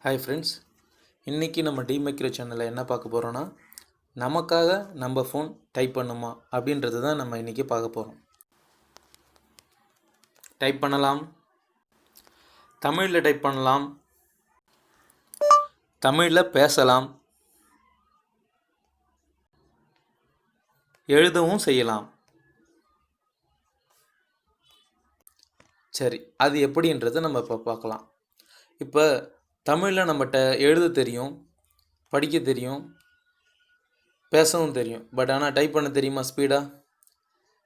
Hi friends, இன்றைக்கி நம்ம டிமைக்ரோ சேனலில் என்ன பார்க்க போகிறோன்னா, நமக்காக நம்ம ஃபோன் டைப் பண்ணுமா அப்படின்றது தான் நம்ம இன்றைக்கி பார்க்க போகிறோம். டைப் பண்ணலாம், தமிழில் டைப் பண்ணலாம், தமிழில் பேசலாம், எழுதவும் செய்யலாம். சரி, அது எப்படின்றத நம்ம இப்போ பார்க்கலாம். இப்போ தமிழில் நம்மகிட்ட எழுத தெரியும், படிக்க தெரியும், பேசவும் தெரியும். பட் ஆனால் டைப் பண்ண தெரியுமா ஸ்பீடாக?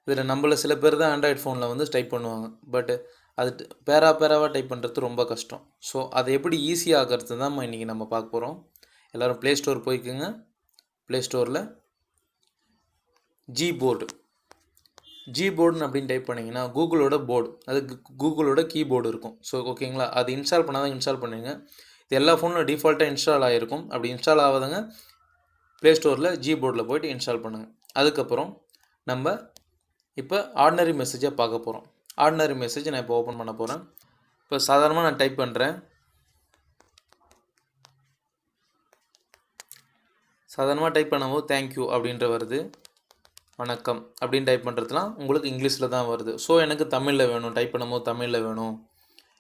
இதில் நம்மள சில பேர் தான் ஆண்ட்ராய்ட் ஃபோனில் வந்து டைப் பண்ணுவாங்க. பட் அது பேராவாக டைப் பண்ணுறது ரொம்ப கஷ்டம். ஸோ அதை எப்படி ஈஸியாக ஆகிறது தான் இன்றைக்கி நம்ம பார்க்க போகிறோம். எல்லோரும் ப்ளே ஸ்டோர் போய்க்குங்க. ப்ளே ஸ்டோரில் ஜிபோர்டுன்னு அப்படின்னு டைப் பண்ணிங்கன்னா கூகுளோட போர்டு, அது கூகுளோட கீபோர்டு இருக்கும். ஸோ ஓகேங்களா, அது இன்ஸ்டால் பண்ணால் தான் இன்ஸ்டால் பண்ணுங்க. இது எல்லா ஃபோனில் டிஃபால்ட்டாக இன்ஸ்டால் ஆகிருக்கும். அப்படி இன்ஸ்டால் ஆகாதங்க ப்ளே ஸ்டோரில் ஜிபோர்டில் போய்ட்டு இன்ஸ்டால் பண்ணுங்கள். அதுக்கப்புறம் நம்ம இப்போ ஆர்டினரி மெசேஜை பார்க்க போகிறோம். ஆர்டினரி மெசேஜ் நான் இப்போ ஓப்பன் பண்ண போகிறேன். இப்போ சாதாரணமாக நான் டைப் பண்ணுறேன். சாதாரணமாக டைப் பண்ணும்போது தேங்க்யூ அப்படின்ற வருது. வணக்கம் அப்படின்னு டைப் பண்ணுறதுலாம் உங்களுக்கு இங்கிலீஷில் தான் வருது. ஸோ எனக்கு தமிழில் வேணும், டைப் பண்ணும்போது தமிழில் வேணும்,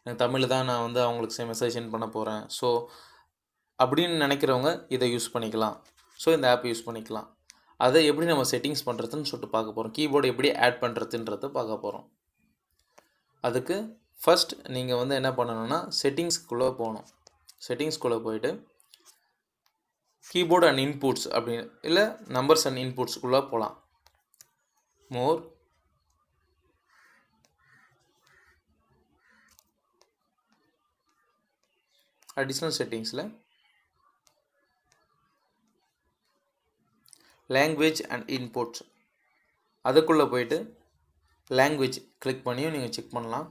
எனக்கு தமிழில் தான் நான் வந்து அவங்களுக்கு மெசேஜ் சென்ட் பண்ண போகிறேன். ஸோ அப்படின்னு நினைக்கிறவங்க இதை யூஸ் பண்ணிக்கலாம். ஸோ இந்த ஆப் யூஸ் பண்ணிக்கலாம். அதை எப்படி நம்ம செட்டிங்ஸ் பண்ணுறதுன்னு சொல்லிட்டு பார்க்க போகிறோம். கீபோர்டு எப்படி ஆட் பண்ணுறதுன்றதை பார்க்க போகிறோம். அதுக்கு ஃபஸ்ட் நீங்கள் வந்து என்ன பண்ணணும்னா செட்டிங்ஸ்குள்ளே போகணும். செட்டிங்ஸ்குள்ளே போயிட்டு கீபோர்டு அண்ட் இன்புட்ஸ் அப்படின்னு இல்லை நம்பர்ஸ் அண்ட் இன்புட்ஸ்குள்ளே போகலாம். மோர், அடிஷ்னல் செட்டிங்ஸில் லாங்குவேஜ் அண்ட் இன்புட்ஸ் அதுக்குள்ளே போயிட்டு லாங்குவேஜ் கிளிக் பண்ணியும் நீங்கள் செக் பண்ணலாம்.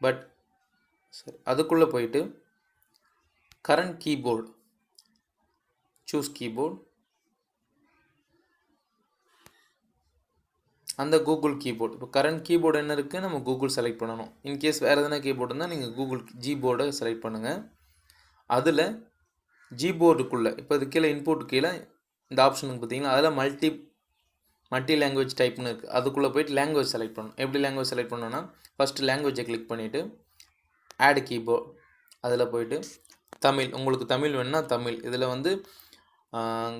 பட் சரி, அதுக்குள்ளே போயிட்டு கரண்ட் கீபோர்டு சூஸ் கீபோர்டு, அந்த கூகுள் கீபோர்டு. இப்போ கரண்ட் கீபோர்டு என்ன இருக்குது, நம்ம கூகுள் செலக்ட் பண்ணணும். இன்கேஸ் வேறு எதனா கீபோர்டு இருந்தால் நீங்கள் கூகுள் ஜிபோர்டை செலக்ட் பண்ணுங்கள். அதில் ஜிபோர்டுக்குள்ளே இப்போ இது கீழே இன்புட் கீழே இந்த ஆப்ஷனுக்கு பார்த்தீங்கன்னா அதில் மல்டி லாங்குவேஜ் டைப்னு இருக்குது. அதுக்குள்ளே போய்ட்டு லாங்குவேஜ் செலக்ட் பண்ணணும். எப்படி லாங்குவேஜ் செலக்ட் பண்ணணும்னா ஃபஸ்ட்டு லாங்குவேஜை கிளிக் பண்ணிவிட்டு ஆட் கீபோர்ட் அதில் போய்ட்டு தமிழ், உங்களுக்கு தமிழ் வேணுன்னா தமிழ். இதில் வந்து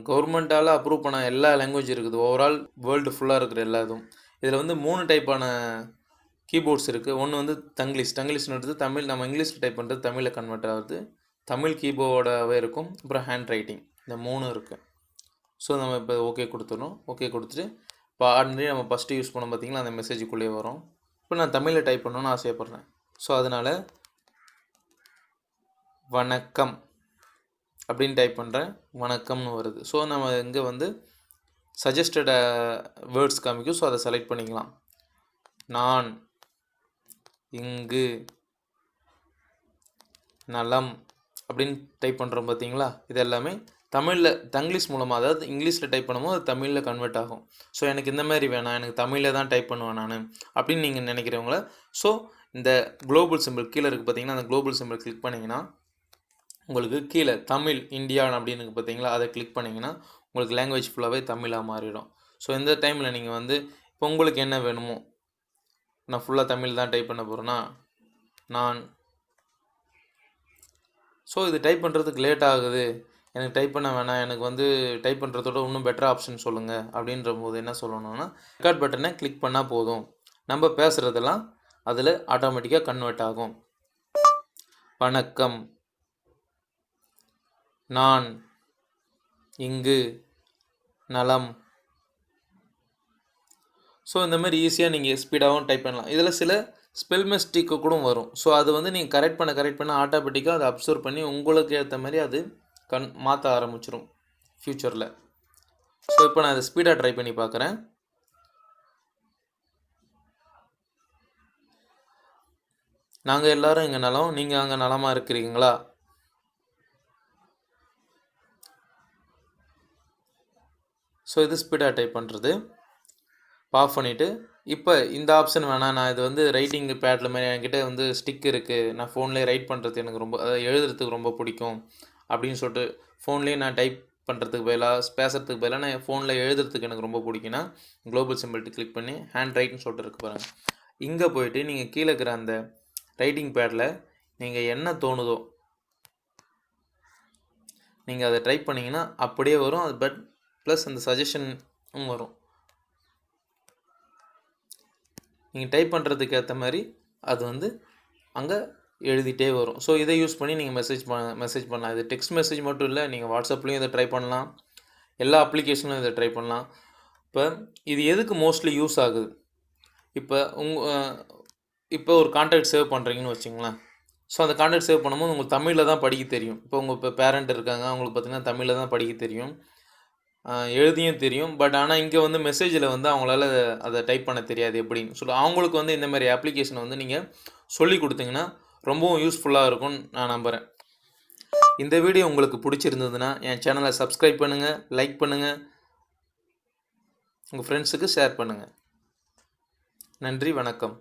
கவர்மெண்ட்டால் அப்ரூவ் பண்ண எல்லா லாங்குவேஜ் இருக்குது. ஓவரால் வேர்ல்டு ஃபுல்லாக இருக்கிற எல்லா இதுவும். இதில் வந்து 3 டைப்பான கீபோர்ட்ஸ் இருக்குது. ஒன்று வந்து தங்கிலீஷ்ன்றது தமிழ், நம்ம இங்கிலீஷில் டைப் பண்ணுறது தமிழில் கன்வெர்ட் ஆகுது. தமிழ் கீபோர்டாகவே இருக்கும். அப்புறம் ஹேண்ட் ரைட்டிங், இந்த 3 இருக்குது. ஸோ நம்ம இப்போ ஓகே கொடுத்துடணும். ஓகே கொடுத்துட்டு இப்போ ஆர்டினரி நம்ம ஃபஸ்ட்டு யூஸ் பண்ணோம் பார்த்திங்களா, அந்த மெசேஜுக்குள்ளேயே வரும். இப்போ நான் தமிழில் டைப் பண்ணணுன்னு ஆசைப்படுறேன். ஸோ அதனால் வணக்கம் அப்படின்னு டைப் பண்ணுறேன். வணக்கம்னு வருது. ஸோ நம்ம இங்கே வந்து சஜஸ்டட் வேர்ட்ஸ் காமிக்கும். ஸோ அதை செலக்ட் பண்ணிக்கலாம். நான் இங்கு நலம் அப்படின்னு டைப் பண்ணுறோம் பார்த்தீங்களா, இது எல்லாமே தமிழில் தங்கிலீஷ் மூலமாக, அதாவது இங்கிலீஷில் டைப் பண்ணும்போது அது தமிழில் கன்வெர்ட் ஆகும். ஸோ எனக்கு இந்த மாதிரி வேணாம், எனக்கு தமிழில் தான் டைப் பண்ணுவேன் நான் அப்படின்னு நீங்கள் நினைக்கிறவங்கள, ஸோ இந்த குளோபல் சிம்பிள் கீழே இருக்குது பார்த்தீங்கன்னா, அந்த குளோபல் சிம்பிள் கிளிக் பண்ணிங்கன்னா உங்களுக்கு கீழே தமிழ் இந்தியா அப்படின்னு பார்த்தீங்களா, அதை கிளிக் பண்ணிங்கன்னா உங்களுக்கு லாங்குவேஜ் ஃபுல்லாகவே தமிழாக மாறிடும். ஸோ இந்த டைமில் நீங்கள் வந்து இப்போ உங்களுக்கு என்ன வேணுமோ, நான் ஃபுல்லாக தமிழ் தான் டைப் பண்ண போகிறேன்னா நான், ஸோ இது டைப் பண்ணுறதுக்கு லேட் ஆகுது, எனக்கு டைப் பண்ண வேணாம், எனக்கு வந்து டைப் பண்ணுறதோட இன்னும் பெட்டர் ஆப்ஷன் சொல்லுங்கள் அப்படின்ற போது என்ன சொல்லணும்னா ரெக்கார்ட் பட்டனை கிளிக் பண்ணால் போதும், நம்ம பேசுகிறதெல்லாம் அதில் ஆட்டோமேட்டிக்காக கன்வெர்ட் ஆகும். வணக்கம், நான் இங்கு நலம். ஸோ இந்த மாதிரி ஈஸியாக நீங்கள் ஸ்பீடாகவும் டைப் பண்ணலாம். இதில் சில ஸ்பெல் மிஸ்டேக்கு கூட வரும். ஸோ அது வந்து நீங்கள் கரெக்ட் பண்ண ஆட்டோமேட்டிக்காக அதை அப்சர்வ் பண்ணி உங்களுக்கு ஏற்ற மாதிரி அது மாற்ற ஆரம்பிச்சிடும் ஃப்யூச்சரில். ஸோ இப்போ நான் இதை ஸ்பீடாக ட்ரை பண்ணி பார்க்குறேன். நாங்கள் எல்லோரும் இங்கே நலம், நீங்கள் அங்கே நலமாக இருக்கிறீங்களா? ஸோ இது ஸ்பீடாக டைப் பண்ணுறது. ஆஃப் பண்ணிவிட்டு இப்போ இந்த ஆப்ஷன் வேணாம், நான் இது வந்து ரைட்டிங் பேடில் மாதிரி என்கிட்ட வந்து ஸ்டிக் இருக்குது, நான் ஃபோன்லேயே ரைட் பண்ணுறது எனக்கு ரொம்ப அதாவது எழுதுறதுக்கு ரொம்ப பிடிக்கும் அப்படின்னு சொல்லிட்டு ஃபோன்லேயே நான் டைப் பண்ணுறதுக்கு பதிலாக பேசுகிறதுக்கு பதிலாக நான் ஃபோனில் எழுதுறதுக்கு எனக்கு ரொம்ப பிடிக்குன்னா குளோபல் சிம்பிள்ட்டு கிளிக் பண்ணி ஹேண்ட் ரைட்னு சொல்லிட்டு இருக்கு பாருங்கள். இங்கே போயிட்டு நீங்கள் கீழே இருக்கிற அந்த ரைட்டிங் பேடில் நீங்கள் என்ன தோணுதோ நீங்கள் அதை டைப் பண்ணிங்கன்னா அப்படியே வரும். அது ப்ளஸ் அந்த சஜஷனும் வரும். நீங்கள் டைப் பண்ணுறதுக்கு ஏற்ற மாதிரி அது வந்து அங்கே எழுதிட்டே வரும். ஸோ இதை யூஸ் பண்ணி நீங்கள் மெசேஜ் பண்ணலாம். இது டெக்ஸ்ட் மெசேஜ் மட்டும் இல்லை, நீங்கள் வாட்ஸ்அப்லேயும் இதை ட்ரை பண்ணலாம், எல்லா அப்ளிகேஷனும் இதை ட்ரை பண்ணலாம். இப்போ இது எதுக்கு மோஸ்ட்லி யூஸ் ஆகுது? இப்போ ஒரு கான்டாக்ட் சேவ் பண்ணுறீங்கன்னு வச்சுங்களேன். ஸோ அந்த கான்டாக்ட் சேவ் பண்ணும்போது உங்களுக்கு தமிழில் தான் படிக்க தெரியும். இப்போ பேரண்ட் இருக்காங்க, அவங்களுக்கு பார்த்திங்கன்னா தமிழில் தான் படிக்க தெரியும், எழுதியும் தெரியும். பட் ஆனால் இங்கே வந்து மெசேஜில் வந்து அவங்களால அதை டைப் பண்ண தெரியாது எப்படின்னு சொல்லி அவங்களுக்கு வந்து இந்த மாதிரி அப்ளிகேஷனை வந்து நீங்கள் சொல்லி கொடுத்தீங்கன்னா ரொம்பவும் யூஸ்ஃபுல்லாக இருக்கும்னு நான் நம்புகிறேன். இந்த வீடியோ உங்களுக்கு பிடிச்சிருந்ததுன்னா என் சேனலை சப்ஸ்கிரைப் பண்ணுங்கள், லைக் பண்ணுங்கள், உங்கள் ஃப்ரெண்ட்ஸுக்கு ஷேர் பண்ணுங்கள். நன்றி, வணக்கம்.